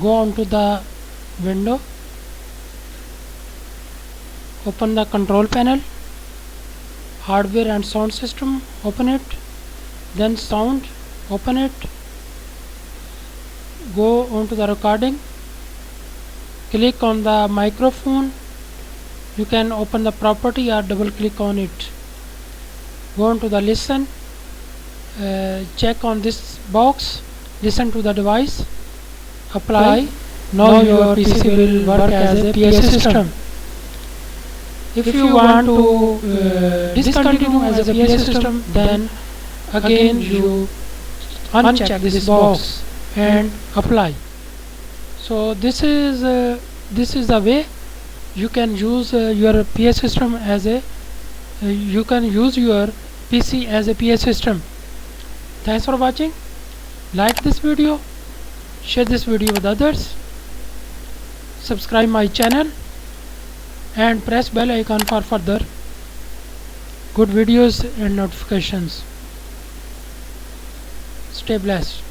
go on to the window, open the control panel, hardware and sound system, open it, then sound, open it, go on to the recording, click on the microphone. You can open the property or double click on it. Go on to the listen, check on this box, listen to the device, apply. Now your PC will work as a PA system. If you want to discontinue as a PA system, then again you uncheck this box and apply. So this is the way you can use your PA system as a you can use your PC as a PA system. Thanks for watching. Like this video, share this video with others, subscribe my channel and press bell icon for further good videos and notifications. Stay blessed.